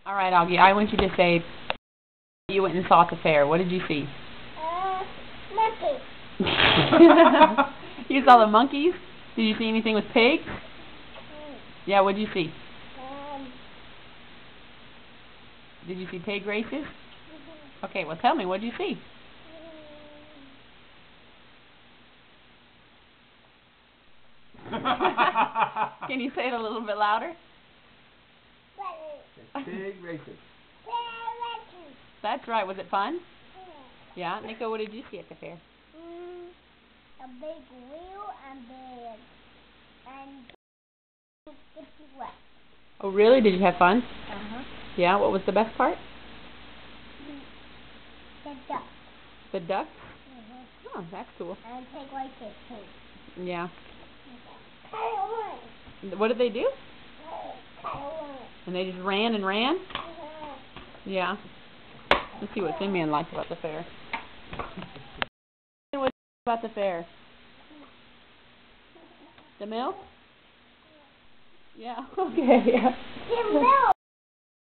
All right, Augie, I want you to say you went and saw at the fair. What did you see? Monkey. You saw the monkeys? Did you see anything with pigs? Yeah, what did you see? Did you see pig races? Okay, well tell me, what did you see? Can you say it a little bit louder? Pig races. That's right. Was it fun? Yeah. Nico, what did you see at the fair? A big wheel and wet. Oh, really? Did you have fun? Uh-huh. Yeah. What was the best part? The duck. The ducks? Uh-huh. Oh, that's cool. And take like it too. Yeah. Okay. What did they do? And they just ran and ran? Yeah. Let's see what Simeon liked about the fair. What about the fair? The milk? Yeah. Okay. Yeah. The milk.